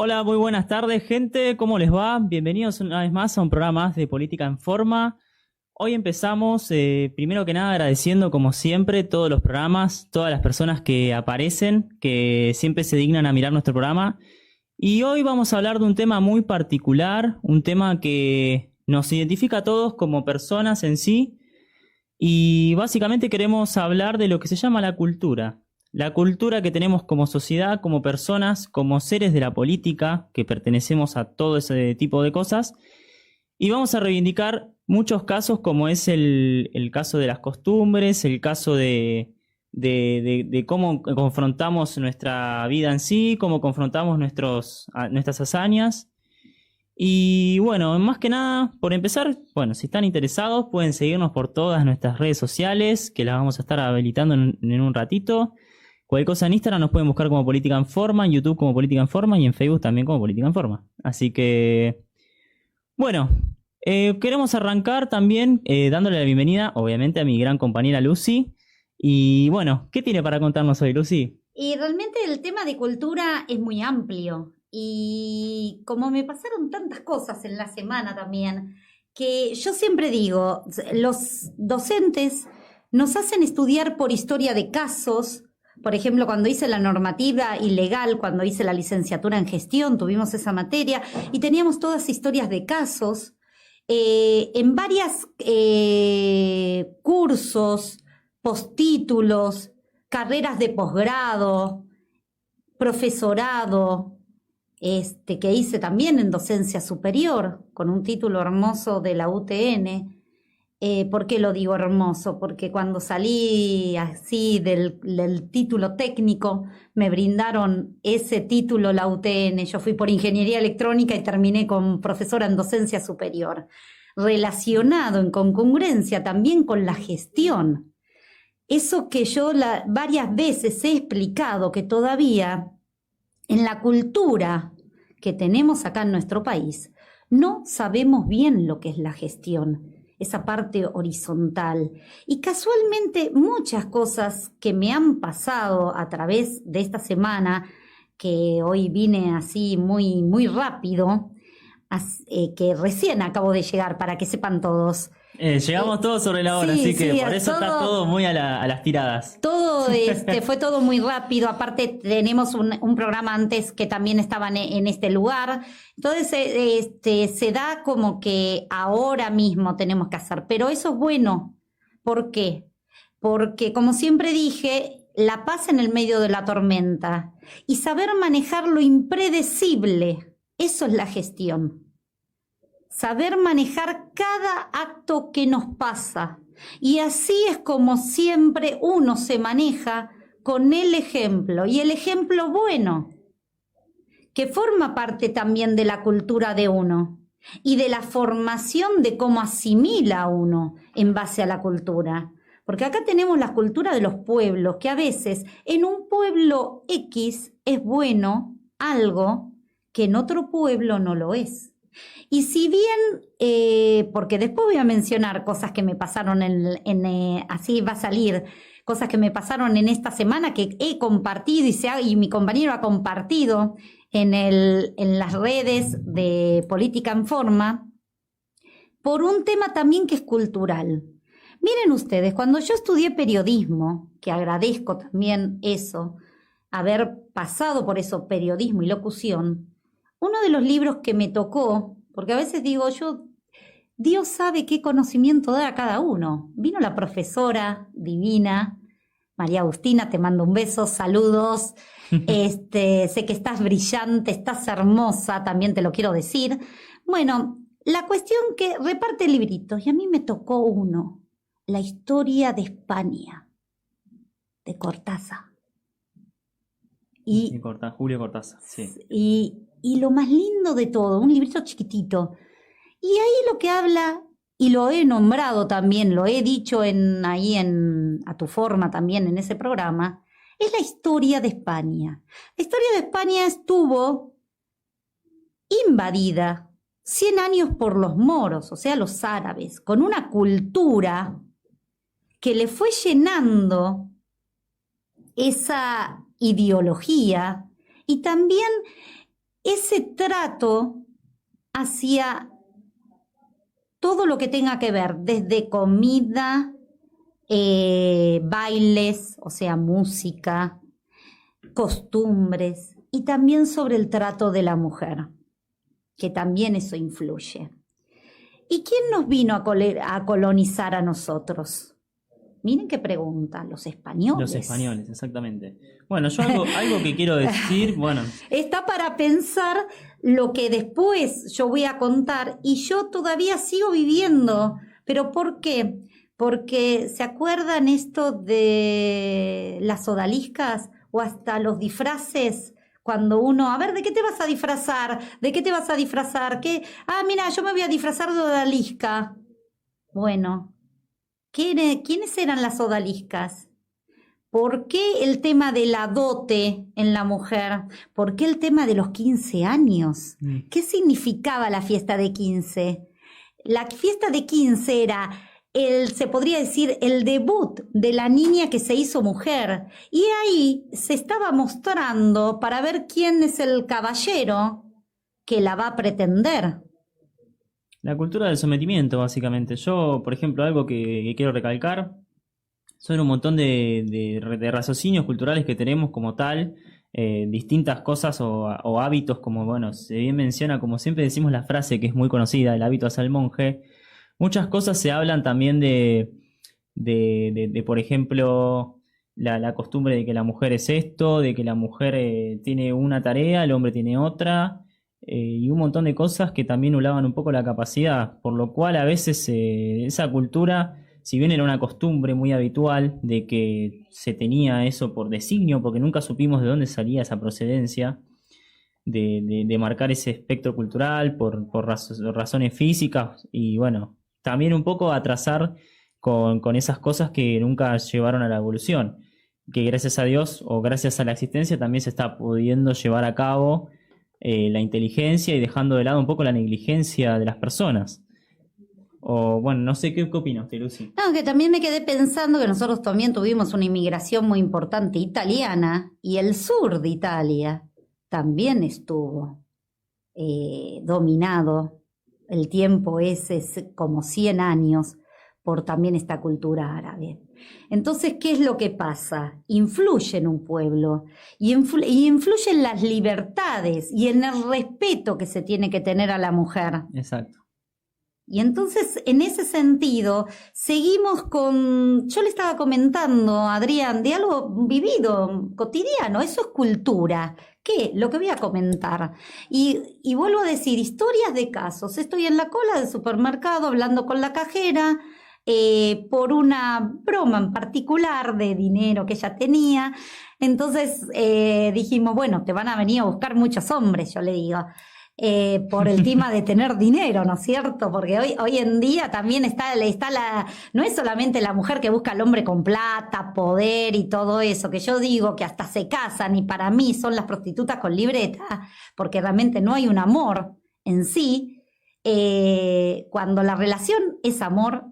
Hola, muy buenas tardes, gente. ¿Cómo les va? Bienvenidos una vez más a un programa más de Política en Forma. Hoy empezamos, primero que nada, agradeciendo, como siempre, todos los programas, todas las personas que aparecen, que siempre se dignan a mirar nuestro programa. Y hoy vamos a hablar de un tema muy particular, un tema que nos identifica a todos como personas en sí. Y básicamente queremos hablar de lo que se llama la cultura. La cultura que tenemos como sociedad, como personas, como seres de la política, que pertenecemos a todo ese tipo de cosas. Y vamos a reivindicar muchos casos, como es el caso de las costumbres, el caso de cómo confrontamos nuestra vida en sí, cómo confrontamos nuestras hazañas. Y bueno, más que nada, por empezar, bueno, si están interesados pueden seguirnos por todas nuestras redes sociales, que las vamos a estar habilitando en un ratito. Cualquier cosa en Instagram nos pueden buscar como Política en Forma, en YouTube como Política en Forma y en Facebook también como Política en Forma. Así que, bueno, queremos arrancar también dándole la bienvenida, obviamente, a mi gran compañera Lucy. Y bueno, ¿qué tiene para contarnos hoy, Lucy? Y realmente el tema de cultura es muy amplio y como me pasaron tantas cosas en la semana también, que yo siempre digo, los docentes nos hacen estudiar por historia de casos. Por ejemplo, cuando hice la normativa ilegal, cuando hice la licenciatura en gestión, tuvimos esa materia y teníamos todas historias de casos. En varios cursos, postítulos, carreras de posgrado, profesorado, que hice también en docencia superior, con un título hermoso de la UTN. ¿Por qué lo digo hermoso? Porque cuando salí así del título técnico, me brindaron ese título la UTN. Yo fui por ingeniería electrónica y terminé con profesora en docencia superior, relacionado en concongruencia también con la gestión. Eso que yo varias veces he explicado, que todavía en la cultura que tenemos acá en nuestro país no sabemos bien lo que es la gestión, esa parte horizontal. Y casualmente muchas cosas que me han pasado a través de esta semana, que hoy vine así muy, muy rápido, que recién acabo de llegar para que sepan todos. Llegamos todos sobre la hora, Sí, así que sí, por eso está todo muy a las tiradas. todo fue todo muy rápido. Aparte tenemos un programa antes que también estaban en este lugar. Entonces se da como que ahora mismo tenemos que hacer. Pero eso es bueno. ¿Por qué? Porque como siempre dije, la paz en el medio de la tormenta y saber manejar lo impredecible, eso es la gestión. Saber manejar cada acto que nos pasa. Y así es como siempre uno se maneja con el ejemplo, y el ejemplo bueno, que forma parte también de la cultura de uno y de la formación de cómo asimila uno en base a la cultura. Porque acá tenemos la cultura de los pueblos, que a veces en un pueblo X es bueno algo que en otro pueblo no lo es. Y si bien, porque después voy a mencionar cosas que me pasaron así va a salir, cosas que me pasaron en esta semana que he compartido y mi compañero ha compartido en las redes de Política en Forma, por un tema también que es cultural. Miren ustedes, cuando yo estudié periodismo, que agradezco también eso, haber pasado por eso, periodismo y locución, uno de los libros que me tocó, porque a veces digo Dios sabe qué conocimiento da a cada uno. Vino la profesora divina, María Agustina, te mando un beso, saludos. Sé que estás brillante, estás hermosa, también te lo quiero decir. Bueno, la cuestión que reparte libritos, y a mí me tocó uno, la historia de España, de Cortázar. Julio Cortázar, sí. Y lo más lindo de todo, un librito chiquitito. Y ahí lo que habla, y lo he nombrado también, lo he dicho a tu forma también en ese programa, es la historia de España. La historia de España estuvo invadida 100 años por los moros, o sea, los árabes, con una cultura que le fue llenando esa ideología y también ese trato hacia todo lo que tenga que ver, desde comida, bailes, o sea, música, costumbres, y también sobre el trato de la mujer, que también eso influye. ¿Y quién nos vino a colonizar a nosotros? Miren qué pregunta, los españoles. Los españoles, exactamente. Bueno, yo algo que quiero decir, bueno. Está para pensar lo que después yo voy a contar, y yo todavía sigo viviendo. ¿Pero por qué? Porque ¿se acuerdan esto de las odaliscas o hasta los disfraces? Cuando uno, a ver, ¿de qué te vas a disfrazar? ¿De qué te vas a disfrazar? ¿Qué? Ah, mira, yo me voy a disfrazar de odalisca. Bueno, ¿quiénes eran las odaliscas? ¿Por qué el tema de la dote en la mujer? ¿Por qué el tema de los 15 años? ¿Qué significaba la fiesta de 15? La fiesta de 15 era se podría decir, el debut de la niña que se hizo mujer. Y ahí se estaba mostrando para ver quién es el caballero que la va a pretender. La cultura del sometimiento, básicamente. Yo, por ejemplo, algo que quiero recalcar, son un montón de raciocinios culturales que tenemos como tal, distintas cosas o hábitos, como, bueno, se bien menciona, como siempre decimos la frase que es muy conocida, el hábito hacia el monje. Muchas cosas se hablan también de por ejemplo, la costumbre de que la mujer es esto, de que la mujer tiene una tarea, el hombre tiene otra, y un montón de cosas que también nublaban un poco la capacidad, por lo cual a veces esa cultura, si bien era una costumbre muy habitual de que se tenía eso por designio, porque nunca supimos de dónde salía esa procedencia, de marcar ese espectro cultural por razones físicas, y bueno, también un poco atrasar con esas cosas que nunca llevaron a la evolución, que gracias a Dios o gracias a la existencia también se está pudiendo llevar a cabo la inteligencia y dejando de lado un poco la negligencia de las personas. O bueno, no sé qué opinas usted, Lucy. No, que también me quedé pensando que nosotros también tuvimos una inmigración muy importante italiana, y el sur de Italia también estuvo dominado. El tiempo es como 100 años por también esta cultura árabe. Entonces, ¿qué es lo que pasa? Influye en un pueblo y influye en las libertades y en el respeto que se tiene que tener a la mujer. Exacto. Y entonces, en ese sentido, seguimos con, yo le estaba comentando a Adrián, de algo vivido, cotidiano, eso es cultura. ¿Qué? Lo que voy a comentar. Y vuelvo a decir, historias de casos. Estoy en la cola del supermercado hablando con la cajera por una broma en particular de dinero que ella tenía. Entonces dijimos, bueno, te van a venir a buscar muchos hombres, yo le digo. Por el tema de tener dinero, ¿no es cierto? Porque hoy en día también está no es solamente la mujer que busca al hombre con plata, poder y todo eso, que yo digo que hasta se casan y para mí son las prostitutas con libreta, porque realmente no hay un amor en sí. Cuando la relación es amor,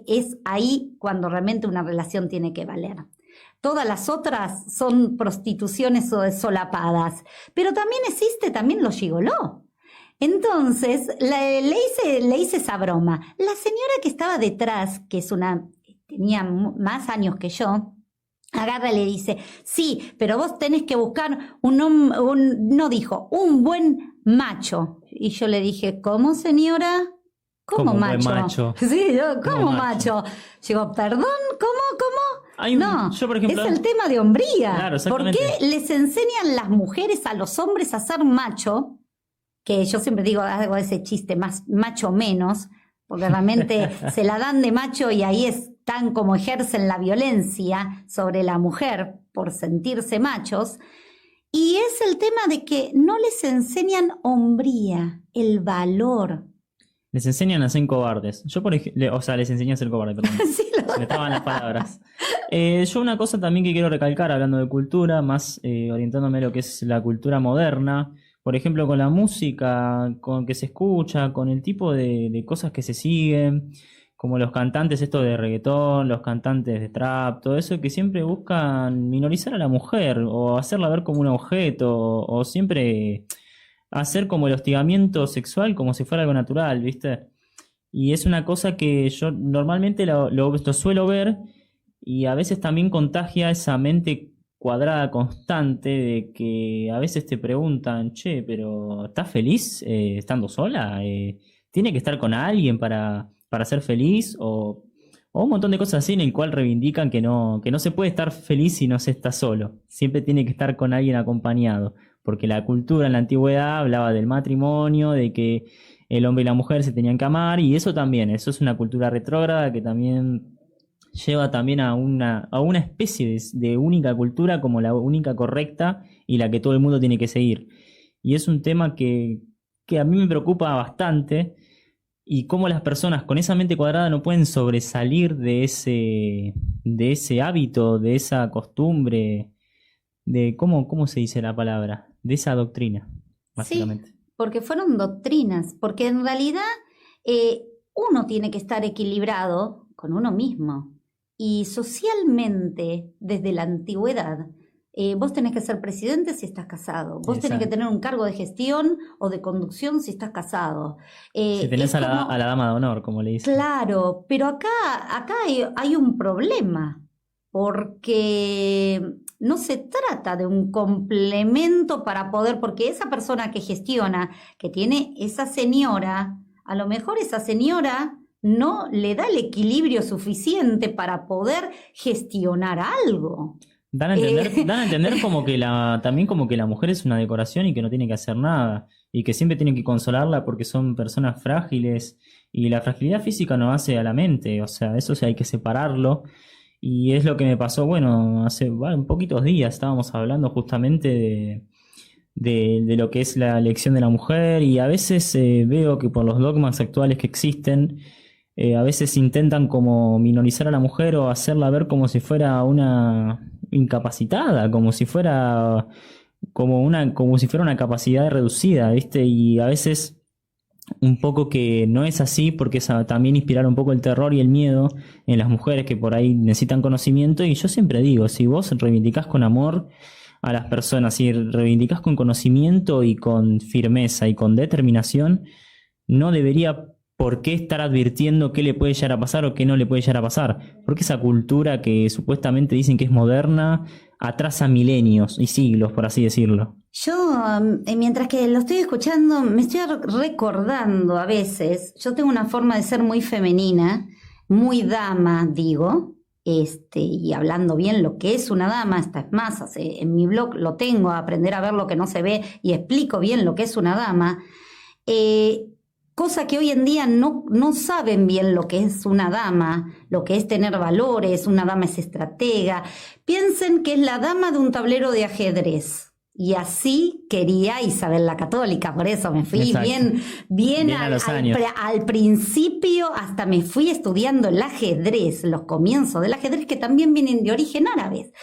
es ahí cuando realmente una relación tiene que valer. Todas las otras son prostituciones solapadas, pero también existe también los gigoló. Entonces le hice esa broma. La señora que estaba detrás, que tenía más años que yo, agarra y le dice, sí, pero vos tenés que buscar no dijo, un buen macho. Y yo le dije, ¿cómo, señora? ¿Cómo macho? Buen macho? Sí, ¿cómo macho? Digo, perdón, ¿cómo? No, yo, por ejemplo, es el tema de hombría. Claro, ¿Por qué les enseñan las mujeres a los hombres a ser macho? Que yo siempre digo, hago ese chiste, más macho menos, porque realmente se la dan de macho y ahí están como ejercen la violencia sobre la mujer por sentirse machos. Y es el tema de que no les enseñan hombría, el valor. Les enseñan a ser cobardes. Yo, por ejemplo, les enseñé a ser cobardes, perdón. Sí, me estaban las palabras. Yo una cosa también que quiero recalcar, hablando de cultura, más orientándome a lo que es la cultura moderna, por ejemplo, con la música, con que se escucha, con el tipo de cosas que se siguen, como los cantantes estos de reggaetón, los cantantes de trap, todo eso que siempre buscan minorizar a la mujer o hacerla ver como un objeto, o siempre hacer como el hostigamiento sexual como si fuera algo natural, ¿viste? Y es una cosa que yo normalmente lo suelo ver y a veces también contagia esa mente cuadrada constante de que a veces te preguntan, che, pero ¿estás feliz estando sola? ¿Tiene que estar con alguien para ser feliz? O un montón de cosas así en el cual reivindican que no se puede estar feliz si no se está solo. Siempre tiene que estar con alguien acompañado. Porque la cultura en la antigüedad hablaba del matrimonio, de que el hombre y la mujer se tenían que amar, y eso también, eso es una cultura retrógrada que también lleva también a una especie de única cultura como la única correcta y la que todo el mundo tiene que seguir. Y es un tema que a mí me preocupa bastante, y cómo las personas con esa mente cuadrada no pueden sobresalir de ese hábito, de esa costumbre, de ¿cómo se dice la palabra? De esa doctrina, básicamente. Sí, porque fueron doctrinas, porque en realidad uno tiene que estar equilibrado con uno mismo. Y socialmente, desde la antigüedad, vos tenés que ser presidente si estás casado, vos tenés que tener un cargo de gestión o de conducción si estás casado. Si tenés a la dama de honor, como le dicen. Claro, pero acá hay un problema, porque no se trata de un complemento para poder, porque esa persona que gestiona, que tiene esa señora, a lo mejor esa señora no le da el equilibrio suficiente para poder gestionar algo. Dan a entender como que también como que la mujer es una decoración y que no tiene que hacer nada, y que siempre tienen que consolarla porque son personas frágiles, y la fragilidad física no hace a la mente, o sea, eso sí hay que separarlo. Y es lo que me pasó, bueno, hace poquitos días estábamos hablando justamente de lo que es la elección de la mujer, y a veces veo que por los dogmas actuales que existen, a veces intentan como minorizar a la mujer o hacerla ver como si fuera una incapacitada, como si fuera una capacidad reducida, ¿viste? Y a veces un poco que no es así, porque es también inspirar un poco el terror y el miedo en las mujeres que por ahí necesitan conocimiento. Y yo siempre digo, si vos reivindicás con amor a las personas, si reivindicás con conocimiento y con firmeza y con determinación, no debería por qué estar advirtiendo qué le puede llegar a pasar o qué no le puede llegar a pasar, porque esa cultura que supuestamente dicen que es moderna atrasa milenios y siglos, por así decirlo. Yo, mientras que lo estoy escuchando, me estoy recordando a veces, yo tengo una forma de ser muy femenina, muy dama, digo, y hablando bien lo que es una dama, hasta es más, en mi blog lo tengo, aprender a ver lo que no se ve, y explico bien lo que es una dama, cosa que hoy en día no saben bien lo que es una dama, lo que es tener valores, una dama es estratega, piensen que es la dama de un tablero de ajedrez. Y así quería Isabel la Católica, por eso me fui bien al principio, hasta me fui estudiando el ajedrez, los comienzos del ajedrez que también vienen de origen árabe.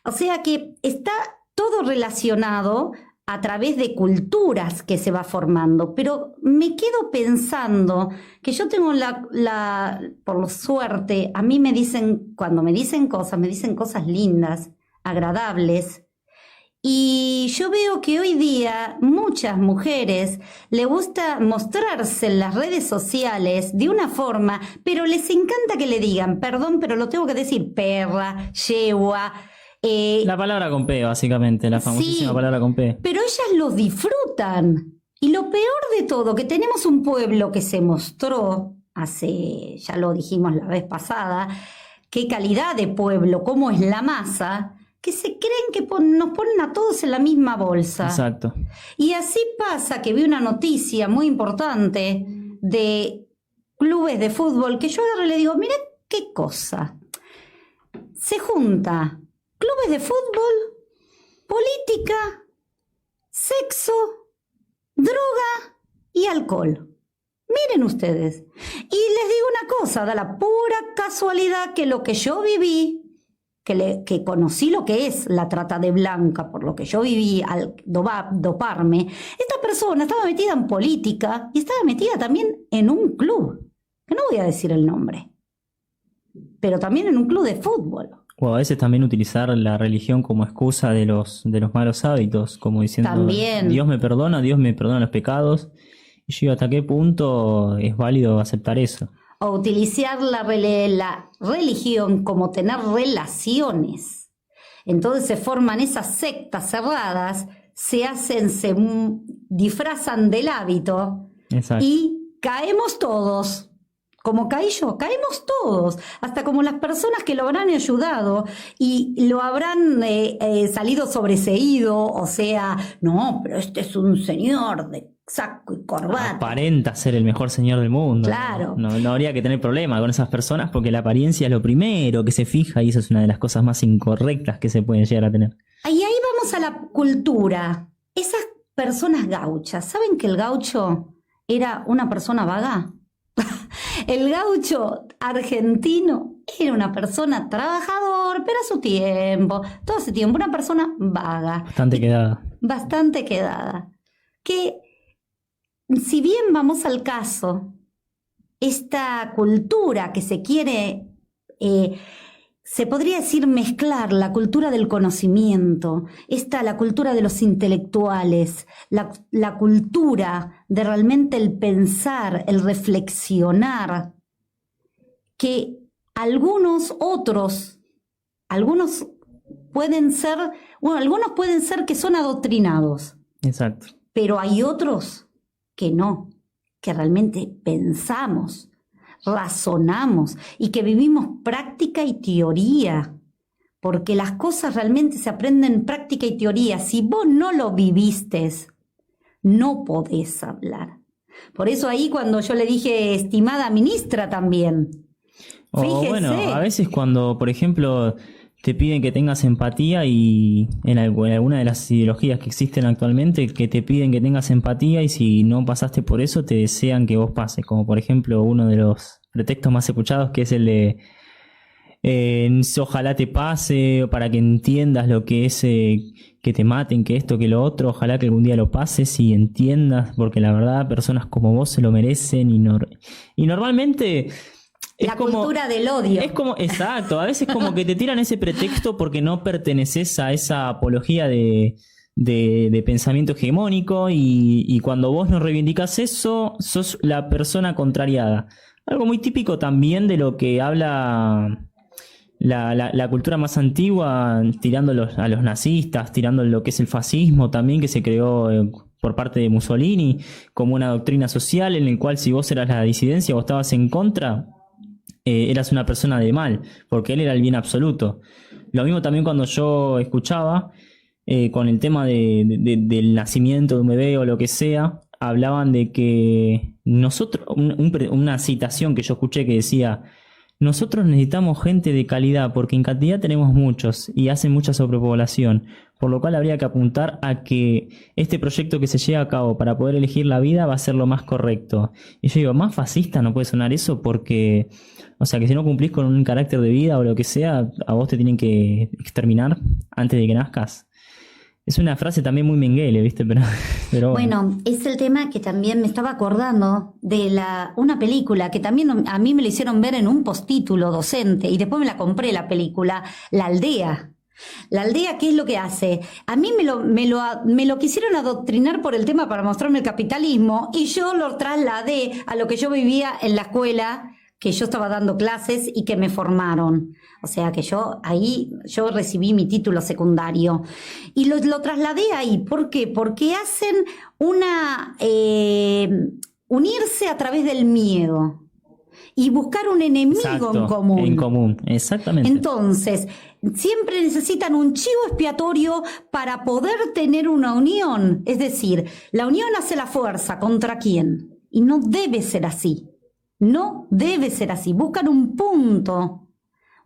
O sea que está todo relacionado a través de culturas que se va formando, pero me quedo pensando que yo tengo por suerte, a mí cuando me dicen cosas lindas, agradables. Y yo veo que hoy día muchas mujeres les gusta mostrarse en las redes sociales de una forma, pero les encanta que le digan, perdón, pero lo tengo que decir, perra, yegua. La palabra con P, básicamente, la famosísima palabra con P. Pero ellas lo disfrutan. Y lo peor de todo, que tenemos un pueblo que se mostró ya lo dijimos la vez pasada, qué calidad de pueblo, cómo es la masa, que se creen que nos ponen a todos en la misma bolsa. Exacto. Y así pasa que vi una noticia muy importante de clubes de fútbol que yo agarré y le digo, mira qué cosa. Se junta clubes de fútbol, política, sexo, droga y alcohol. Miren ustedes. Y les digo una cosa, da la pura casualidad que lo que yo viví, que conocí lo que es la trata de blanca, por lo que yo viví al doparme, esta persona estaba metida en política y estaba metida también en un club, que no voy a decir el nombre, pero también en un club de fútbol. O a veces también utilizar la religión como excusa de los malos hábitos, como diciendo, También. Dios me perdona los pecados. Y yo digo, ¿hasta qué punto es válido aceptar eso? O utilizar la religión como tener relaciones. Entonces se forman esas sectas cerradas, se disfrazan del hábito. Exacto. Y caemos todos. Como caí yo, caemos todos, hasta como las personas que lo habrán ayudado y lo habrán salido sobreseído, o sea, no, pero este es un señor de saco y corbata. Aparenta ser el mejor señor del mundo. Claro. No habría que tener problema con esas personas porque la apariencia es lo primero que se fija y eso es una de las cosas más incorrectas que se pueden llegar a tener. Y ahí vamos a la cultura. Esas personas gauchas, ¿saben que el gaucho era una persona vaga? El gaucho argentino era una persona trabajador, pero a su tiempo, todo ese tiempo, una persona vaga. Bastante quedada. Que, si bien vamos al caso, esta cultura que se quiere, se podría decir mezclar la cultura del conocimiento, la cultura de los intelectuales, la cultura de realmente el pensar, el reflexionar, que algunos pueden ser que son adoctrinados. Exacto. Pero hay otros que no, que realmente pensamos, razonamos y que vivimos práctica y teoría, porque las cosas realmente se aprenden en práctica y teoría. Si vos no lo viviste, no podés hablar. Por eso ahí cuando yo le dije estimada ministra también, fíjese. Bueno, a veces cuando, por ejemplo, te piden que tengas empatía y en alguna de las ideologías que existen actualmente, que te piden que tengas empatía y si no pasaste por eso te desean que vos pases, como por ejemplo uno de los pretextos más escuchados que es el de ojalá te pase para que entiendas lo que es que te maten, que esto, que lo otro, ojalá que algún día lo pases y entiendas, porque la verdad personas como vos se lo merecen y normalmente... La cultura del odio. Es como, exacto, a veces como que te tiran ese pretexto porque no perteneces a esa apología de pensamiento hegemónico y cuando vos no reivindicas eso, sos la persona contrariada. Algo muy típico también de lo que habla la cultura más antigua, tirando a los nazistas, tirando lo que es el fascismo también, que se creó por parte de Mussolini como una doctrina social en el cual si vos eras la disidencia o estabas en contra... eras una persona de mal, porque él era el bien absoluto. Lo mismo también cuando yo escuchaba con el tema del nacimiento de un bebé o lo que sea, hablaban de que nosotros, una citación que yo escuché que decía, nosotros necesitamos gente de calidad porque en cantidad tenemos muchos y hace mucha sobrepoblación, por lo cual habría que apuntar a que este proyecto que se lleva a cabo para poder elegir la vida va a ser lo más correcto. Y yo digo, más fascista no puede sonar eso porque, o sea, que si no cumplís con un carácter de vida o lo que sea, a vos te tienen que exterminar antes de que nazcas. Es una frase también muy Mengele, ¿viste? Pero bueno, es el tema que también me estaba acordando de una película que también a mí me la hicieron ver en un postítulo docente y después me la compré la película, La Aldea. La Aldea, ¿qué es lo que hace? A mí me lo quisieron adoctrinar por el tema para mostrarme el capitalismo y yo lo trasladé a lo que yo vivía en la escuela, que yo estaba dando clases y que me formaron. O sea que yo recibí mi título secundario y lo trasladé ahí. ¿Por qué? Porque hacen unirse a través del miedo y buscar un enemigo. Exacto, en común, exactamente. Entonces, siempre necesitan un chivo expiatorio para poder tener una unión. Es decir, la unión hace la fuerza. ¿Contra quién? Y no debe ser así. No debe ser así. Buscan un punto,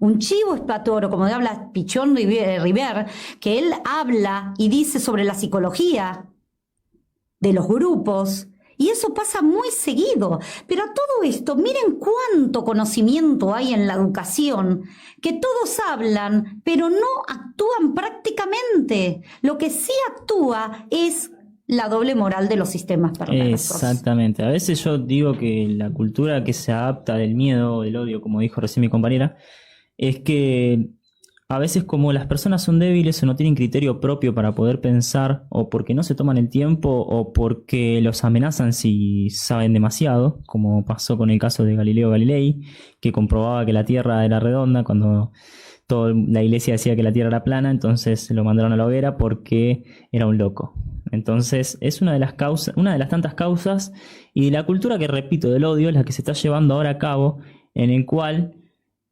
un chivo expiatorio, como habla Pichón River, que él habla y dice sobre la psicología de los grupos. Y eso pasa muy seguido. Pero a todo esto, miren cuánto conocimiento hay en la educación, que todos hablan, pero no actúan prácticamente. Lo que sí actúa es la doble moral de los sistemas perversos. Exactamente. A veces yo digo que la cultura que se adapta del miedo o del odio, como dijo recién mi compañera, es que a veces como las personas son débiles o no tienen criterio propio para poder pensar, o porque no se toman el tiempo, o porque los amenazan si saben demasiado, como pasó con el caso de Galileo Galilei, que comprobaba que la Tierra era redonda cuando toda la iglesia decía que la Tierra era plana, entonces lo mandaron a la hoguera porque era un loco. Entonces es una de las causas, una de las tantas causas, y la cultura que, repito, del odio es la que se está llevando ahora a cabo, en el cual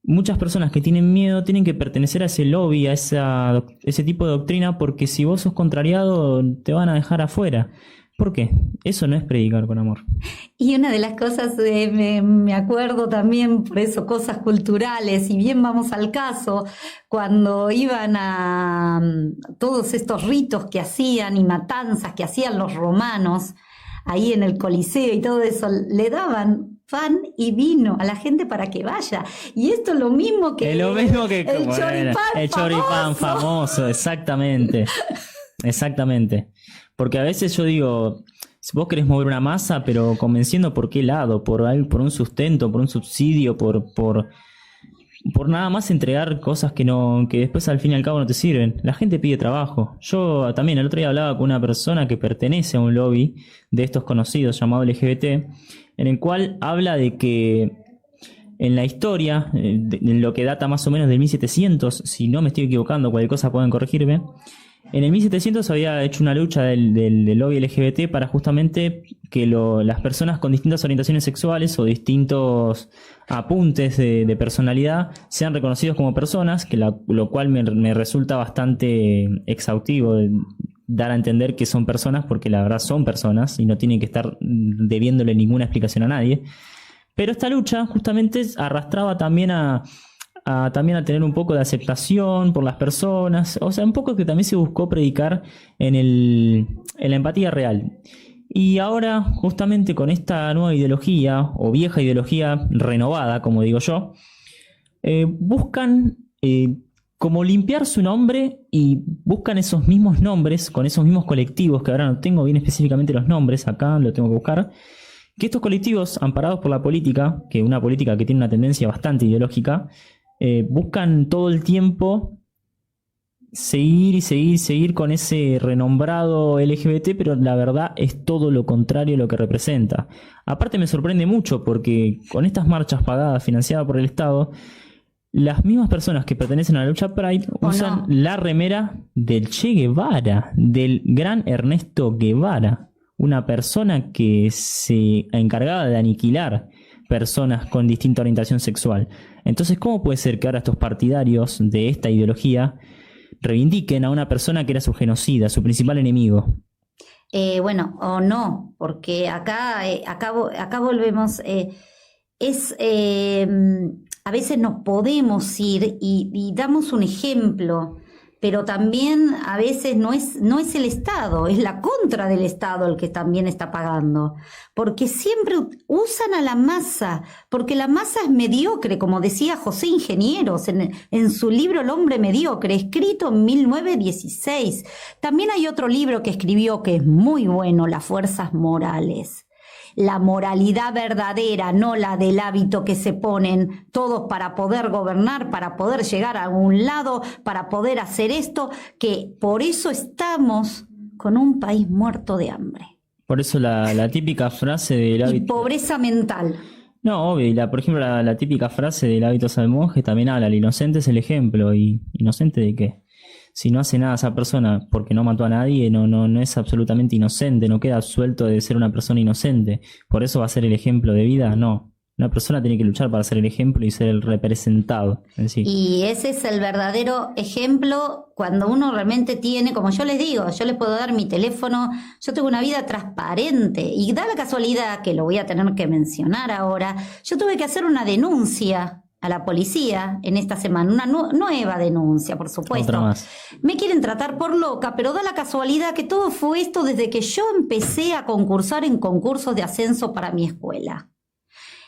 muchas personas que tienen miedo tienen que pertenecer a ese lobby, a ese tipo de doctrina, porque si vos sos contrariado te van a dejar afuera. ¿Por qué? Eso no es predicar con amor. Y una de las cosas, me acuerdo también, por eso, cosas culturales, y bien vamos al caso, cuando iban a todos estos ritos que hacían y matanzas que hacían los romanos, ahí en el Coliseo y todo eso, le daban pan y vino a la gente para que vaya. Y esto es lo mismo que el choripán, el choripán famoso, exactamente. Exactamente. Porque a veces yo digo, si vos querés mover una masa, pero convenciendo por qué lado, por un sustento, por un subsidio, por nada más entregar cosas que después al fin y al cabo no te sirven. La gente pide trabajo. Yo también el otro día hablaba con una persona que pertenece a un lobby de estos conocidos llamado LGBT, en el cual habla de que en la historia, en lo que data más o menos del 1700, si no me estoy equivocando, cualquier cosa pueden corregirme, en el 1700 había hecho una lucha del lobby LGBT para justamente que las personas con distintas orientaciones sexuales o distintos apuntes de personalidad sean reconocidos como personas, lo cual me resulta bastante exhaustivo dar a entender que son personas, porque la verdad son personas y no tienen que estar debiéndole ninguna explicación a nadie. Pero esta lucha justamente arrastraba también a tener un poco de aceptación por las personas, o sea, un poco que también se buscó predicar en la empatía real. Y ahora, justamente con esta nueva ideología, o vieja ideología renovada, como digo yo, buscan como limpiar su nombre, y buscan esos mismos nombres, con esos mismos colectivos, que ahora no tengo bien específicamente los nombres, acá lo tengo que buscar, que estos colectivos, amparados por la política, que es una política que tiene una tendencia bastante ideológica, buscan todo el tiempo seguir con ese renombrado LGBT, pero la verdad es todo lo contrario a lo que representa. Aparte me sorprende mucho porque con estas marchas pagadas, financiadas por el Estado, las mismas personas que pertenecen a la lucha Pride usan la remera del Che Guevara, del gran Ernesto Guevara, una persona que se encargaba de aniquilar personas con distinta orientación sexual. Entonces, ¿cómo puede ser que ahora estos partidarios de esta ideología reivindiquen a una persona que era su genocida, su principal enemigo? Bueno, o no, porque acá volvemos, a veces nos podemos ir y damos un ejemplo, pero también a veces no es el Estado, es la contra del Estado el que también está pagando, porque siempre usan a la masa, porque la masa es mediocre, como decía José Ingenieros en su libro El hombre mediocre, escrito en 1916. También hay otro libro que escribió que es muy bueno, Las fuerzas morales. La moralidad verdadera, no la del hábito que se ponen todos para poder gobernar, para poder llegar a algún lado, para poder hacer esto, que por eso estamos con un país muerto de hambre. Por eso la típica frase del hábito... Y pobreza mental. No, obvio, por ejemplo la típica frase del hábitos al monje también habla, el inocente es el ejemplo. ¿Y inocente de qué? Si no hace nada esa persona porque no mató a nadie, no es absolutamente inocente, no queda absuelto de ser una persona inocente. ¿Por eso va a ser el ejemplo de vida? No. Una persona tiene que luchar para ser el ejemplo y ser el representado en sí. Y ese es el verdadero ejemplo cuando uno realmente tiene, como yo les digo, yo les puedo dar mi teléfono, yo tengo una vida transparente y da la casualidad que lo voy a tener que mencionar ahora, yo tuve que hacer una denuncia a la policía en esta semana, una nueva denuncia, por supuesto. Otra más. Me quieren tratar por loca, pero da la casualidad que todo fue esto desde que yo empecé a concursar en concursos de ascenso para mi escuela.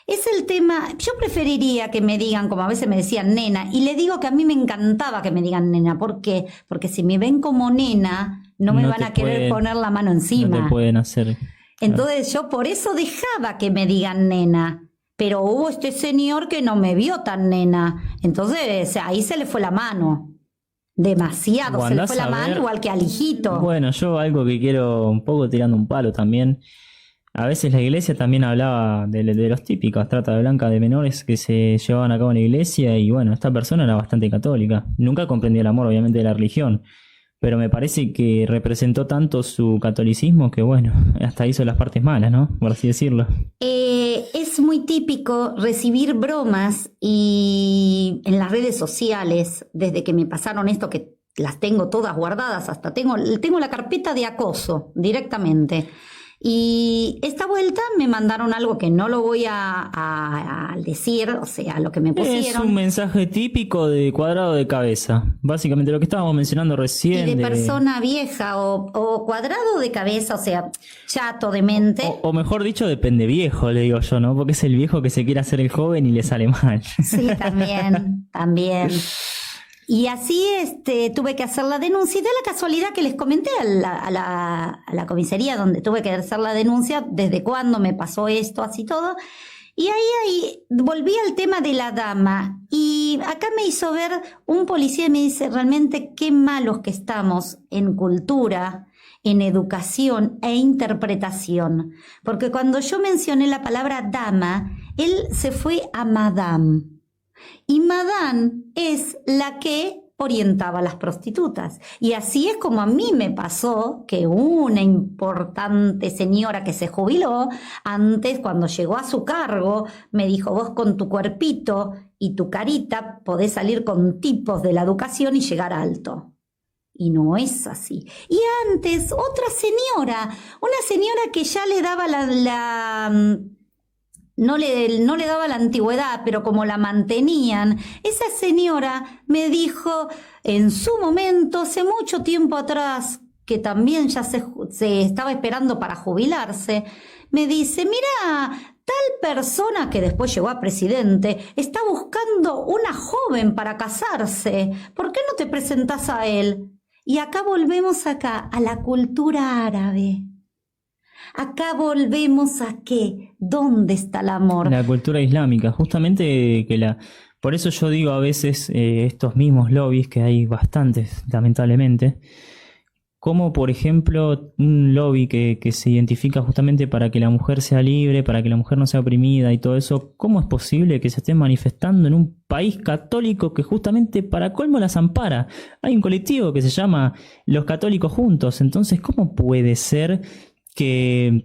Es el tema, yo preferiría que me digan, como a veces me decían nena, y le digo que a mí me encantaba que me digan nena. ¿Por qué? Porque si me ven como nena, no me van a querer poner la mano encima. No te pueden hacer. Entonces yo por eso dejaba que me digan nena. Pero hubo este señor que no me vio tan nena. Entonces ahí se le fue la mano. Demasiado, O se le andás fue la a mano ver. igual que al hijito. Bueno, yo algo que quiero un poco tirando un palo también. A veces la iglesia también hablaba de los típicos trata de blanca de menores que se llevaban a cabo en la iglesia y bueno, esta persona era bastante católica. Nunca comprendía el amor, obviamente, de la religión, pero me parece que representó tanto su catolicismo que bueno, hasta hizo las partes malas, ¿no? Por así decirlo. Es muy típico recibir bromas y en las redes sociales, desde que me pasaron esto, que las tengo todas guardadas, hasta tengo la carpeta de acoso directamente. Y esta vuelta me mandaron algo que no lo voy a decir, o sea, lo que me Es pusieron. un mensaje típico de cuadrado de cabeza. Básicamente lo que estábamos mencionando Y recién. de persona vieja o cuadrado de cabeza, o sea, chato de mente. O mejor dicho, depende viejo, le digo yo, ¿no? Porque es el viejo que se quiere hacer el joven y le sale mal. Sí, también. Y así tuve que hacer la denuncia y da la casualidad que les comenté a la comisaría donde tuve que hacer la denuncia desde cuándo me pasó esto, así todo. Y ahí volví al tema de la dama y acá me hizo ver un policía y me dice realmente qué malos que estamos en cultura, en educación e interpretación. Porque cuando yo mencioné la palabra dama, él se fue a madame. Y madame es la que orientaba a las prostitutas. Y así es como a mí me pasó que una importante señora que se jubiló, antes cuando llegó a su cargo, me dijo, vos con tu cuerpito y tu carita podés salir con tipos de la educación y llegar alto. Y no es así. Y antes otra señora, una señora que ya le daba no le daba la antigüedad, pero como la mantenían, esa señora me dijo en su momento, hace mucho tiempo atrás, que también ya se estaba esperando para jubilarse, me dice, mira, tal persona que después llegó a presidente está buscando una joven para casarse, ¿por qué no te presentás a él? Y acá volvemos a la cultura árabe. Acá volvemos a qué, ¿dónde está el amor? La cultura islámica, justamente por eso yo digo a veces estos mismos lobbies, que hay bastantes, lamentablemente, como por ejemplo un lobby que se identifica justamente para que la mujer sea libre, para que la mujer no sea oprimida y todo eso, ¿cómo es posible que se estén manifestando en un país católico que justamente para colmo las ampara? Hay un colectivo que se llama Los Católicos Juntos, entonces ¿cómo puede ser que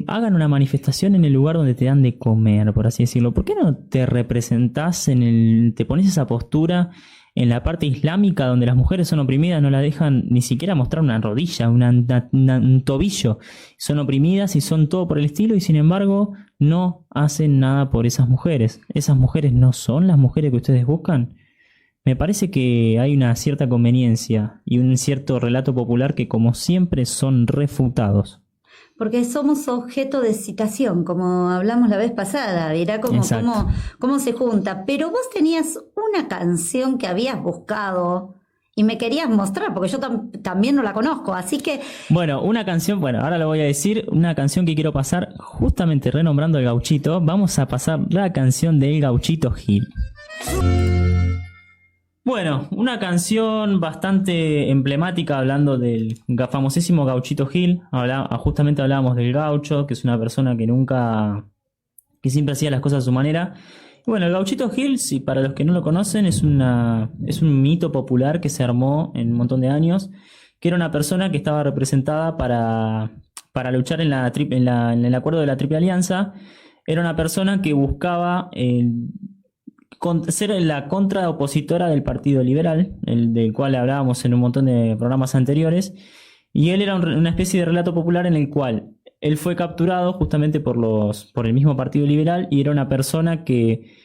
hagan una manifestación en el lugar donde te dan de comer, por así decirlo? ¿Por qué no te representás te pones esa postura en la parte islámica donde las mujeres son oprimidas, no la dejan ni siquiera mostrar una rodilla, un tobillo? Son oprimidas y son todo por el estilo y sin embargo no hacen nada por esas mujeres. ¿Esas mujeres no son las mujeres que ustedes buscan? Me parece que hay una cierta conveniencia y un cierto relato popular que como siempre son refutados. Porque somos objeto de citación, como hablamos la vez pasada, verá cómo se junta. Pero vos tenías una canción que habías buscado y me querías mostrar, porque yo también no la conozco, así que... Bueno, una canción, ahora lo voy a decir, una canción que quiero pasar, justamente renombrando al Gauchito, vamos a pasar la canción del Gauchito Gil. Bueno, una canción bastante emblemática hablando del famosísimo Gauchito Gil. Justamente hablábamos del gaucho, que es una persona que siempre hacía las cosas a su manera. Y bueno, el Gauchito Gil, si para los que no lo conocen, es un mito popular que se armó en un montón de años, que era una persona que estaba representada para luchar en el acuerdo de la Triple Alianza. Era una persona que buscaba ser la contraopositora del Partido Liberal, del cual hablábamos en un montón de programas anteriores, y él era una especie de relato popular en el cual él fue capturado justamente por el mismo Partido Liberal y era una persona que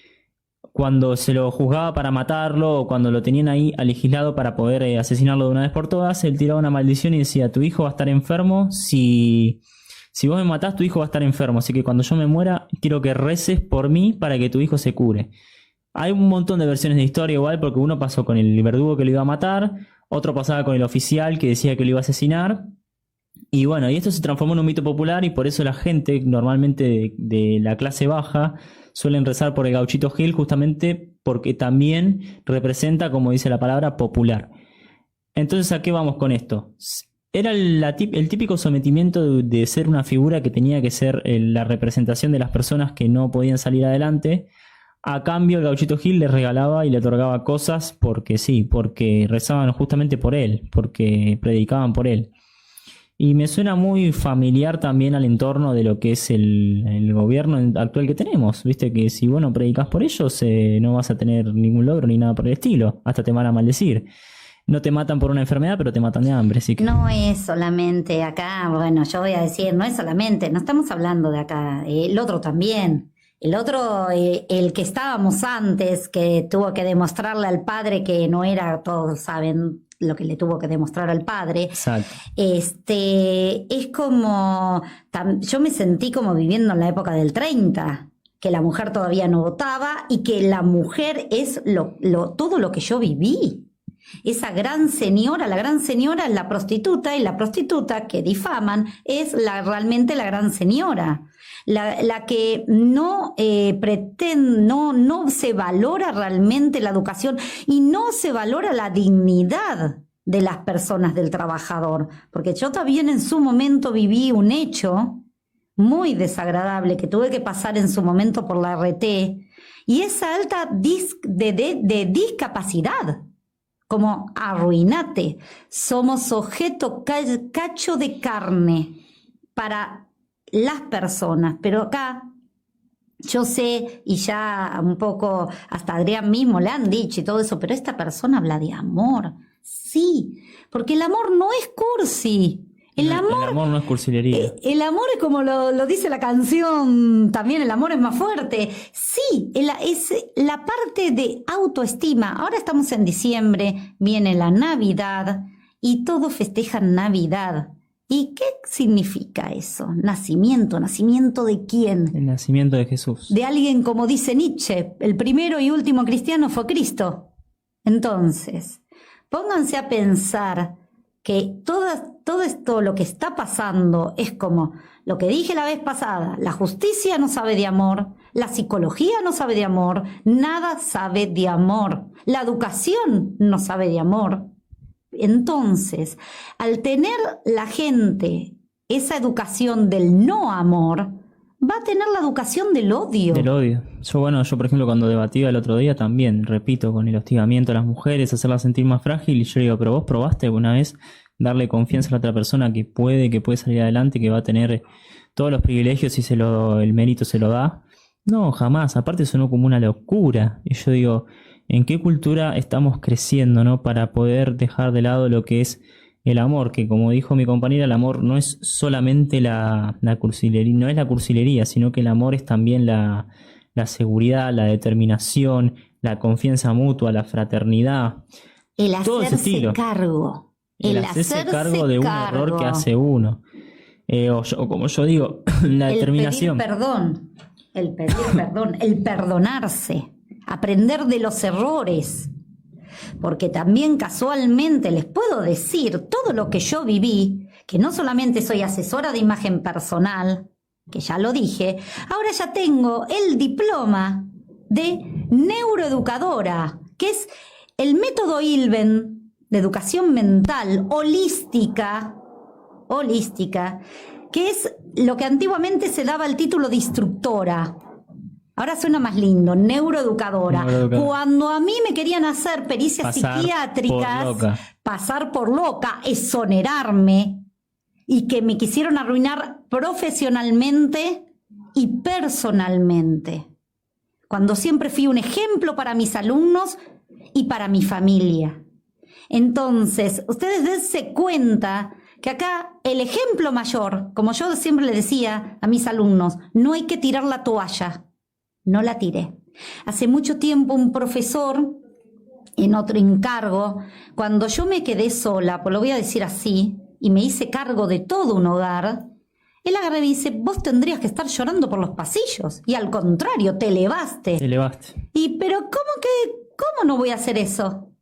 cuando se lo juzgaba para matarlo o cuando lo tenían ahí legislado para poder asesinarlo de una vez por todas, él tiraba una maldición y decía, tu hijo va a estar enfermo, si vos me matás tu hijo va a estar enfermo, así que cuando yo me muera quiero que reces por mí para que tu hijo se cure. Hay un montón de versiones de historia igual, porque uno pasó con el verdugo que lo iba a matar, otro pasaba con el oficial que decía que lo iba a asesinar, y bueno, y esto se transformó en un mito popular y por eso la gente normalmente de la clase baja suelen rezar por el Gauchito Gil justamente porque también representa, como dice la palabra, popular. Entonces, ¿a qué vamos con esto? Era el típico sometimiento de ser una figura que tenía que ser la representación de las personas que no podían salir adelante. A cambio, el Gauchito Gil le regalaba y le otorgaba cosas porque sí, porque rezaban justamente por él, porque predicaban por él. Y me suena muy familiar también al entorno de lo que es el gobierno actual que tenemos. Viste que si vos no predicás por ellos, no vas a tener ningún logro ni nada por el estilo. Hasta te van a maldecir. No te matan por una enfermedad, pero te matan de hambre. Así que... No es solamente acá, bueno, yo voy a decir, no es solamente, no estamos hablando de acá, el otro también. El otro, el que estábamos antes, que tuvo que demostrarle al padre que no era, todos saben lo que le tuvo que demostrar al padre. Exacto. Es como, yo me sentí como viviendo en la época del 30, que la mujer todavía no votaba y que la mujer es todo lo que yo viví. Esa gran señora, la gran señora es la prostituta, y la prostituta que difaman es realmente la gran señora. La que no pretende, no se valora realmente la educación y no se valora la dignidad de las personas, del trabajador. Porque yo también en su momento viví un hecho muy desagradable que tuve que pasar en su momento por la RT, y esa alta de discapacidad. Como arruinate, somos objeto cacho de carne para las personas, pero acá yo sé, y ya un poco hasta Adrián mismo le han dicho y todo eso, pero esta persona habla de amor, sí, porque el amor no es cursi. El amor no es cursilería. El amor es como lo dice la canción, también el amor es más fuerte. Sí, es la parte de autoestima. Ahora estamos en diciembre, viene la Navidad y todos festejan Navidad. ¿Y qué significa eso? Nacimiento. ¿Nacimiento de quién? El nacimiento de Jesús. De alguien, como dice Nietzsche, el primero y último cristiano fue Cristo. Entonces, pónganse a pensar que todo esto, lo que está pasando, es como lo que dije la vez pasada: la justicia no sabe de amor, la psicología no sabe de amor, nada sabe de amor, la educación no sabe de amor. Entonces, al tener la gente esa educación del no amor, va a tener la educación del odio. Del odio. Yo por ejemplo, cuando debatía el otro día también, repito, con el hostigamiento a las mujeres, hacerlas sentir más frágil, y yo digo, pero vos probaste alguna vez darle confianza a la otra persona que puede salir adelante, que va a tener todos los privilegios y el mérito se lo da. No, jamás. Aparte sonó como una locura. Y yo digo, ¿en qué cultura estamos creciendo, no? Para poder dejar de lado lo que es el amor, que como dijo mi compañera, el amor no es solamente la cursilería, no es la cursilería, sino que el amor es también la seguridad, la determinación, la confianza mutua, la fraternidad. El todo ese hacerse estilo. cargo. El hacerse cargo de un error que hace uno. O como yo digo, la determinación. El pedir perdón, el perdonarse, aprender de los errores. Porque también casualmente les puedo decir todo lo que yo viví, que no solamente soy asesora de imagen personal, que ya lo dije, ahora ya tengo el diploma de neuroeducadora, que es el método Ilben de educación mental holística, que es lo que antiguamente se daba el título de instructora. Ahora suena más lindo, neuroeducadora. Cuando a mí me querían hacer pericias psiquiátricas, pasar por loca, exonerarme, y que me quisieron arruinar profesionalmente y personalmente. Cuando siempre fui un ejemplo para mis alumnos y para mi familia. Entonces, ustedes dense cuenta que acá el ejemplo mayor, como yo siempre le decía a mis alumnos, no hay que tirar la toalla. No la tiré. Hace mucho tiempo un profesor, en otro encargo, cuando yo me quedé sola, pues lo voy a decir así, y me hice cargo de todo un hogar, él agarré y me dice, vos tendrías que estar llorando por los pasillos, y al contrario, te elevaste. Te elevaste. Pero ¿cómo no voy a hacer eso?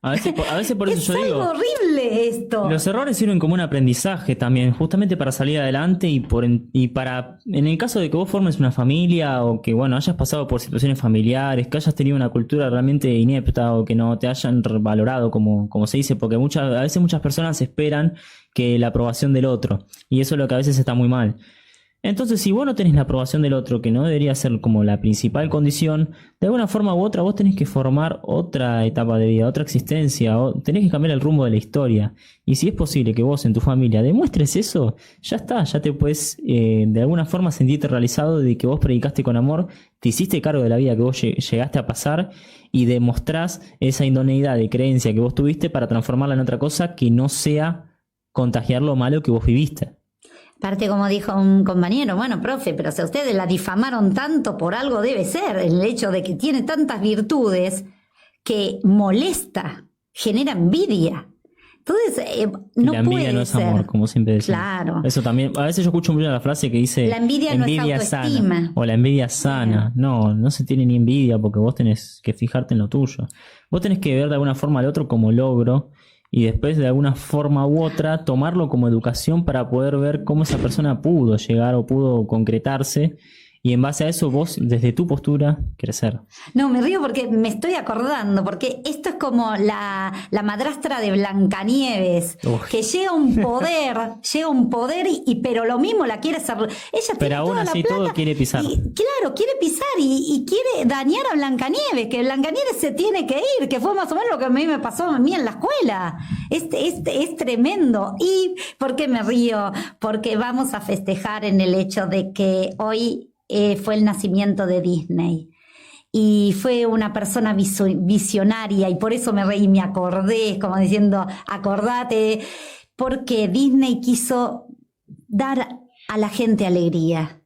A veces por eso Es yo digo, algo horrible esto. los errores sirven como un aprendizaje también, justamente para salir adelante y para, en el caso de que vos formes una familia o que, bueno, hayas pasado por situaciones familiares, que hayas tenido una cultura realmente inepta o que no te hayan valorado como se dice, porque a veces muchas personas esperan que la aprobación del otro, y eso es lo que a veces está muy mal. Entonces, si vos no tenés la aprobación del otro, que no debería ser como la principal condición, de alguna forma u otra vos tenés que formar otra etapa de vida, otra existencia, o tenés que cambiar el rumbo de la historia. Y si es posible que vos en tu familia demuestres eso, ya está, ya te puedes de alguna forma sentirte realizado de que vos predicaste con amor, te hiciste cargo de la vida que vos llegaste a pasar y demostrás esa idoneidad de creencia que vos tuviste para transformarla en otra cosa que no sea contagiar lo malo que vos viviste. Aparte, como dijo un compañero, bueno, profe, pero si ustedes la difamaron tanto, por algo debe ser el hecho de que tiene tantas virtudes que molesta, genera envidia. Entonces, no la envidia puede no es ser. amor, como siempre decimos. Claro. Eso también, a veces yo escucho mucho la frase que dice La envidia no es sana autoestima. o la envidia sana. No se tiene ni envidia porque vos tenés que fijarte en lo tuyo. Vos tenés que ver de alguna forma al otro como logro y después de alguna forma u otra tomarlo como educación para poder ver cómo esa persona pudo llegar o pudo concretarse y en base a eso vos desde tu postura crecer. No, me río porque me estoy acordando, porque esto es como la madrastra de Blancanieves, Uf. que llega un poder y pero lo mismo la quiere hacer. Ella tiene Pero aún toda así la plata todo quiere pisar. Claro, quiere pisar y quiere dañar a Blancanieves, que Blancanieves se tiene que ir, que fue más o menos lo que a mí me pasó a mí en la escuela. Es tremendo. ¿Y por qué me río? Porque vamos a festejar en el hecho de que hoy fue el nacimiento de Disney. Y fue una persona visionaria y por eso me reí, me acordé, como diciendo, acordate, porque Disney quiso dar a la gente alegría,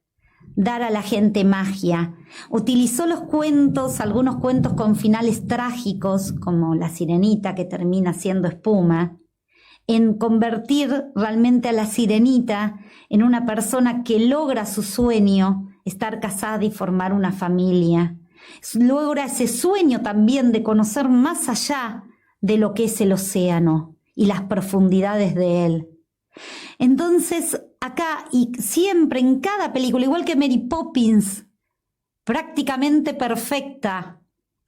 dar a la gente magia. Utilizó los cuentos, algunos cuentos con finales trágicos, como La Sirenita que termina siendo espuma, en convertir realmente a la Sirenita en una persona que logra su sueño, estar casada y formar una familia. Logra ese sueño también de conocer más allá de lo que es el océano y las profundidades de él. Entonces, acá y siempre en cada película, igual que Mary Poppins, prácticamente perfecta,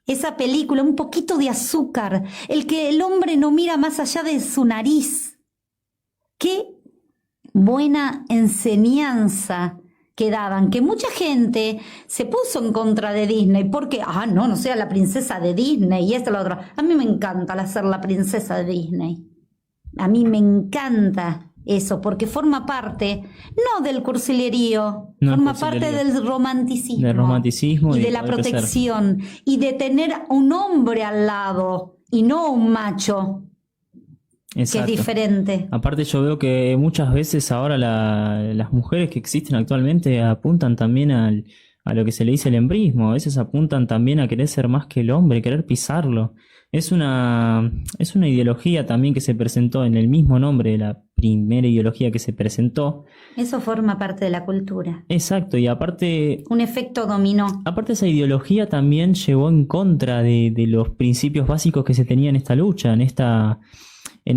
esa película, un poquito de azúcar, el que el hombre no mira más allá de su nariz. Qué buena enseñanza que daban, que mucha gente se puso en contra de Disney porque, no sea la princesa de Disney y esto y lo otro. A mí me encanta ser la princesa de Disney. A mí me encanta eso, porque forma parte, no del cursilerío, forma parte del romanticismo. Del romanticismo y de la protección, y de tener un hombre al lado, y no un macho. Exacto. Que es diferente. Aparte yo veo que muchas veces ahora las mujeres que existen actualmente apuntan también a lo que se le dice el embrismo. A veces apuntan también a querer ser más que el hombre, querer pisarlo. Es una ideología también que se presentó en el mismo nombre de la primera ideología que se presentó. Eso forma parte de la cultura. Exacto, y aparte... un efecto dominó. Aparte esa ideología también llevó en contra de los principios básicos que se tenía en esta lucha, en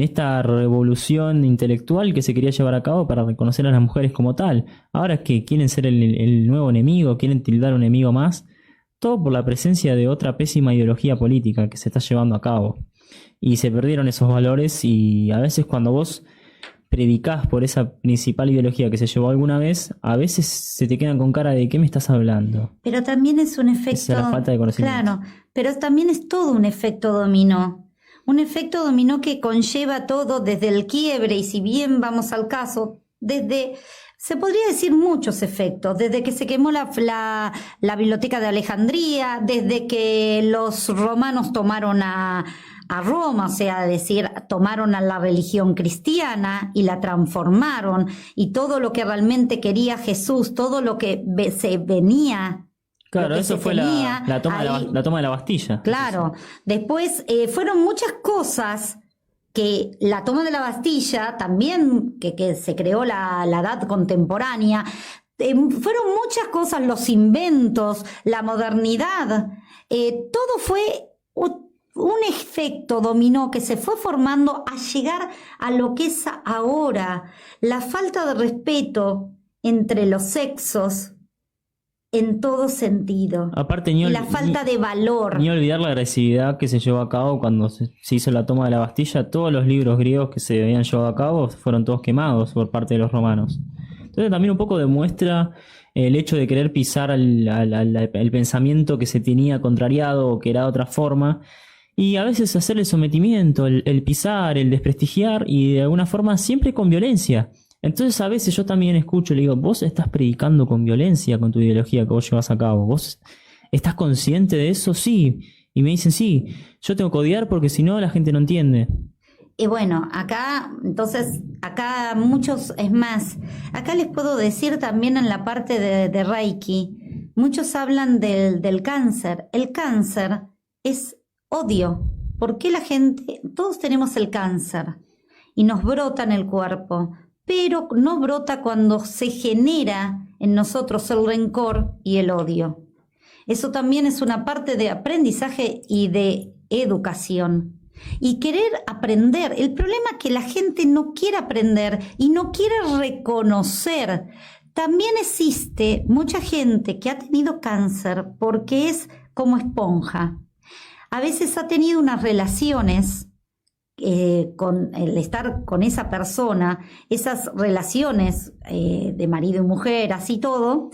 esta revolución intelectual que se quería llevar a cabo para reconocer a las mujeres como tal. Ahora es que quieren ser el nuevo enemigo, quieren tildar un enemigo más, todo por la presencia de otra pésima ideología política que se está llevando a cabo. Y se perdieron esos valores y a veces cuando vos predicás por esa principal ideología que se llevó alguna vez, a veces se te quedan con cara de ¿qué me estás hablando? Pero también es un efecto... Esa es la falta de conocimiento. Claro, pero también es todo un efecto dominó. Un efecto dominó que conlleva todo desde el quiebre, y si bien vamos al caso, se podría decir muchos efectos, desde que se quemó la biblioteca de Alejandría, desde que los romanos tomaron a Roma, o sea, tomaron a la religión cristiana y la transformaron, y todo lo que realmente quería Jesús, todo lo que se venía... Claro, eso fue la toma de la Bastilla. Claro, después fueron muchas cosas que la toma de la Bastilla, también que se creó la edad contemporánea, fueron muchas cosas, los inventos, la modernidad, todo fue un efecto dominó que se fue formando a llegar a lo que es ahora, la falta de respeto entre los sexos en todo sentido. Aparte, y la falta de valor. Ni olvidar la agresividad que se llevó a cabo cuando se hizo la toma de la Bastilla. Todos los libros griegos que se habían llevado a cabo fueron todos quemados por parte de los romanos. Entonces también un poco demuestra el hecho de querer pisar el pensamiento que se tenía contrariado o que era de otra forma, y a veces hacer el sometimiento, el pisar, el desprestigiar, y de alguna forma siempre con violencia. Entonces a veces yo también escucho y le digo, vos estás predicando con violencia con tu ideología que vos llevas a cabo, ¿vos estás consciente de eso? Sí. Y me dicen, sí, yo tengo que odiar porque si no la gente no entiende. Y bueno, acá muchos, es más, acá les puedo decir también en la parte de Reiki, muchos hablan del cáncer. El cáncer es odio. ¿Por qué la gente, todos tenemos el cáncer y nos brota en el cuerpo, pero no brota cuando se genera en nosotros el rencor y el odio? Eso también es una parte de aprendizaje y de educación. Y querer aprender. El problema es que la gente no quiere aprender y no quiere reconocer. También existe mucha gente que ha tenido cáncer porque es como esponja. A veces ha tenido unas relaciones con el estar con esa persona, esas relaciones de marido y mujer, así todo,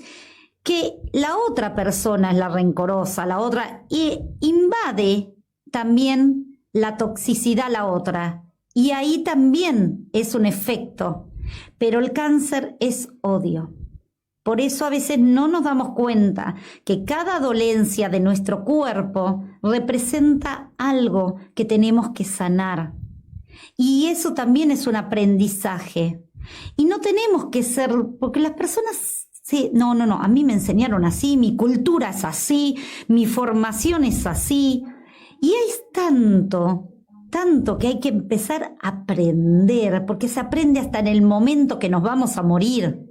que la otra persona es la rencorosa, la otra, y invade también la toxicidad a la otra, y ahí también es un efecto, pero el cáncer es odio. Por eso a veces no nos damos cuenta que cada dolencia de nuestro cuerpo representa algo que tenemos que sanar. Y eso también es un aprendizaje. Y no tenemos que ser, porque las personas, sí, no, a mí me enseñaron así, mi cultura es así, mi formación es así. Y es tanto que hay que empezar a aprender, porque se aprende hasta en el momento que nos vamos a morir.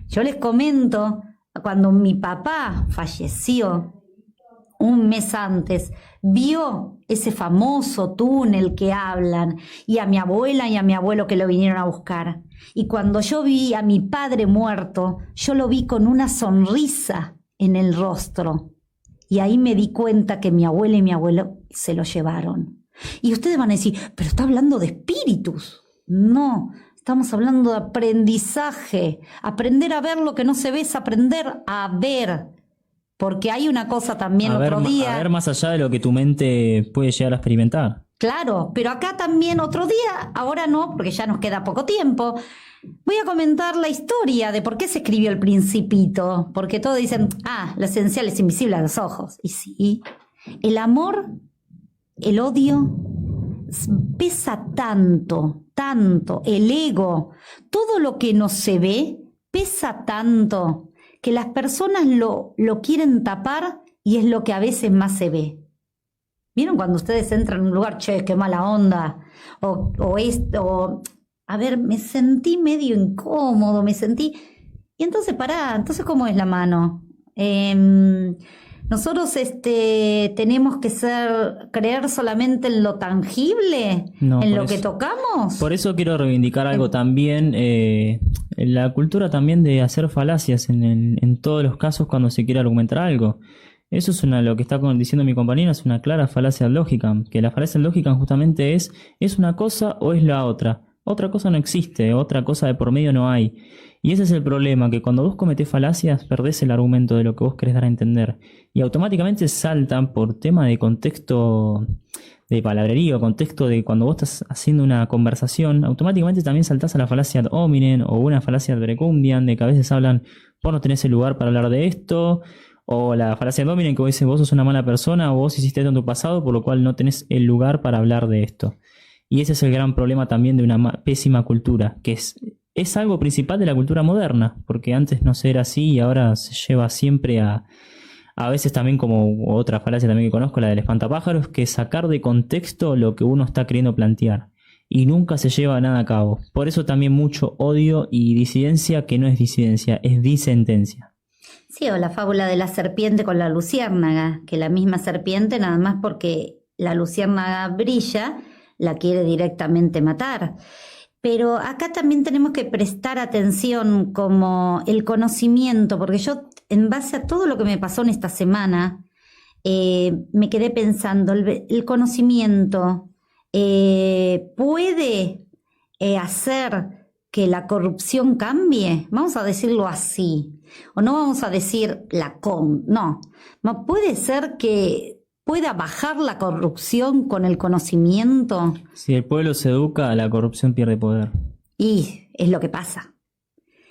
Yo les comento, cuando mi papá falleció un mes antes, vio ese famoso túnel que hablan, y a mi abuela y a mi abuelo que lo vinieron a buscar. Y cuando yo vi a mi padre muerto, yo lo vi con una sonrisa en el rostro. Y ahí me di cuenta que mi abuela y mi abuelo se lo llevaron. Y ustedes van a decir, pero está hablando de espíritus. No, estamos hablando de aprendizaje. Aprender a ver lo que no se ve es aprender a ver. Porque hay una cosa también A otro día. A ver más allá de lo que tu mente puede llegar a experimentar. Claro, pero acá también otro día, ahora no, porque ya nos queda poco tiempo. Voy a comentar la historia de por qué se escribió El Principito. Porque todos dicen, lo esencial es invisible a los ojos. Y sí, el amor, el odio, pesa tanto, el ego, todo lo que no se ve, pesa tanto, que las personas lo quieren tapar y es lo que a veces más se ve. ¿Vieron cuando ustedes entran en un lugar, che, qué mala onda? O esto, a ver, me sentí medio incómodo, y entonces entonces ¿cómo es la mano? Nosotros tenemos que creer solamente en lo tangible, en lo que tocamos. Por eso quiero reivindicar algo también, la cultura también de hacer falacias en todos los casos cuando se quiere argumentar algo. Eso es lo que está diciendo mi compañero, es una clara falacia lógica, que la falacia lógica justamente es una cosa o es la otra. Otra cosa no existe, otra cosa de por medio no hay. Y ese es el problema, que cuando vos cometés falacias perdés el argumento de lo que vos querés dar a entender. Y automáticamente saltan por tema de contexto de palabrería o contexto de cuando vos estás haciendo una conversación, automáticamente también saltás a la falacia ad hominem o una falacia ad verecundiam, de que a veces hablan, vos no tenés el lugar para hablar de esto, o la falacia ad hominem que vos decís, vos sos una mala persona o vos hiciste esto en tu pasado, por lo cual no tenés el lugar para hablar de esto. Y ese es el gran problema también de una pésima cultura, que es algo principal de la cultura moderna, porque antes no se era así y ahora se lleva siempre a veces también, como otra falacia también que conozco, la del espantapájaros, que es sacar de contexto lo que uno está queriendo plantear y nunca se lleva nada a cabo. Por eso también mucho odio y disidencia, que no es disidencia, es disentencia. Sí, o la fábula de la serpiente con la luciérnaga, que la misma serpiente, nada más porque la luciérnaga brilla, la quiere directamente matar. Pero acá también tenemos que prestar atención como el conocimiento, porque yo, en base a todo lo que me pasó en esta semana, me quedé pensando, el conocimiento puede hacer que la corrupción cambie, vamos a decirlo así, o no vamos a decir no puede ser que pueda bajar la corrupción con el conocimiento. Si el pueblo se educa, la corrupción pierde poder. Y es lo que pasa.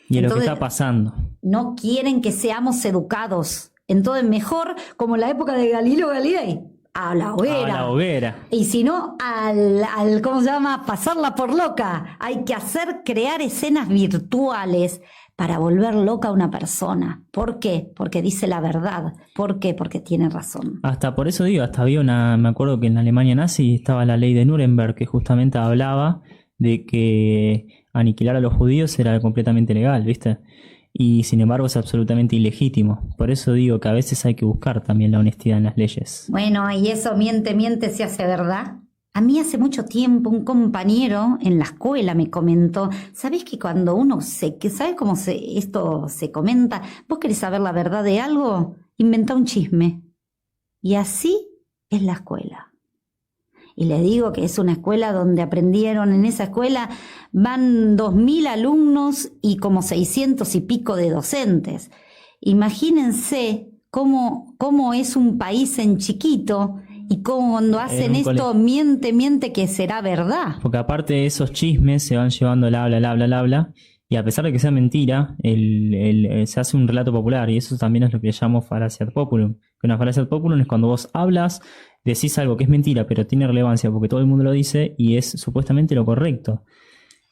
Y es lo que está pasando. No quieren que seamos educados. Entonces mejor, como en la época de Galileo Galilei, a la hoguera. A la hoguera. Y si no, al ¿cómo se llama? Pasarla por loca. Hay que crear escenas virtuales para volver loca a una persona. ¿Por qué? Porque dice la verdad. ¿Por qué? Porque tiene razón. Hasta por eso digo, hasta había me acuerdo que en la Alemania nazi estaba la ley de Nuremberg que justamente hablaba de que aniquilar a los judíos era completamente legal, ¿viste? Y sin embargo es absolutamente ilegítimo. Por eso digo que a veces hay que buscar también la honestidad en las leyes. Bueno, y eso miente, se hace verdad. A mí hace mucho tiempo un compañero en la escuela me comentó, ¿sabés que cuando uno ¿sabés cómo esto se comenta? ¿Vos querés saber la verdad de algo? Inventá un chisme. Y así es la escuela. Y le digo que es una escuela donde aprendieron, en esa escuela van 2.000 alumnos y como 600 y pico de docentes. Imagínense cómo es un país en chiquito y cómo cuando hacen esto miente que será verdad. Porque aparte de esos chismes se van llevando el habla, y a pesar de que sea mentira, se hace un relato popular, y eso también es lo que llamo falacia ad populum. Que una falacia ad populum es cuando vos hablas, decís algo que es mentira, pero tiene relevancia porque todo el mundo lo dice y es supuestamente lo correcto.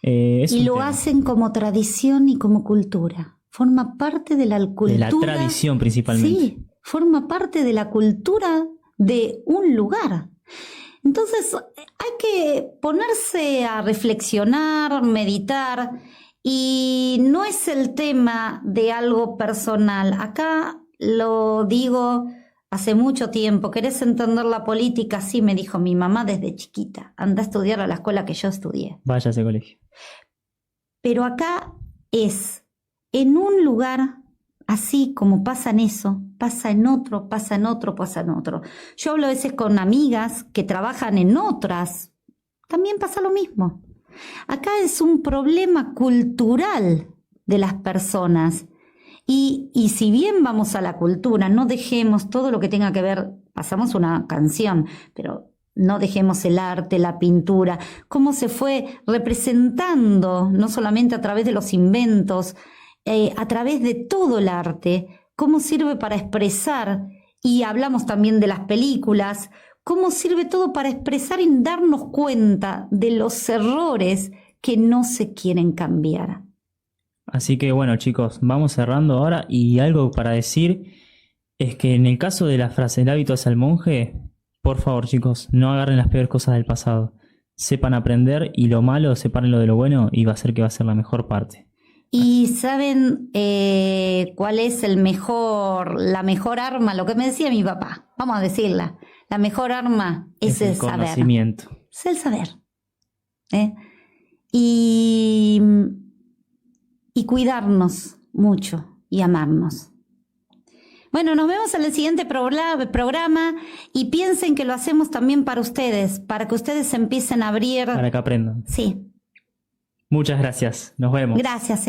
Y lo hacen como tradición y como cultura. Forma parte de la cultura. De la tradición principalmente. Sí, forma parte de la cultura de un lugar. Entonces hay que ponerse a reflexionar, meditar, y no es el tema de algo personal. Acá lo digo hace mucho tiempo. ¿Querés entender la política? Sí, me dijo mi mamá desde chiquita. Anda a estudiar a la escuela que yo estudié. Vaya a ese colegio. Pero acá es en un lugar. Así como pasa en eso, pasa en otro, pasa en otro, pasa en otro. Yo hablo a veces con amigas que trabajan en otras, también pasa lo mismo. Acá es un problema cultural de las personas. Y si bien vamos a la cultura, no dejemos todo lo que tenga que ver, pasamos una canción, pero no dejemos el arte, la pintura, cómo se fue representando, no solamente a través de los inventos, a través de todo el arte, cómo sirve para expresar, y hablamos también de las películas, cómo sirve todo para expresar y darnos cuenta de los errores que no se quieren cambiar. Así que bueno, chicos, vamos cerrando ahora, y algo para decir es que en el caso de la frase "el hábito es al monje", por favor, chicos, no agarren las peores cosas del pasado. Sepan aprender, y lo malo, sepárenlo de lo bueno, y va a ser que va a ser la mejor parte. ¿Y saben cuál es la mejor arma? Lo que me decía mi papá, vamos a decirla. La mejor arma es el saber. Conocimiento. Es el saber. Y cuidarnos mucho y amarnos. Bueno, nos vemos en el siguiente programa, y piensen que lo hacemos también para ustedes, para que ustedes empiecen a abrir. Para que aprendan. Sí. Muchas gracias. Nos vemos. Gracias.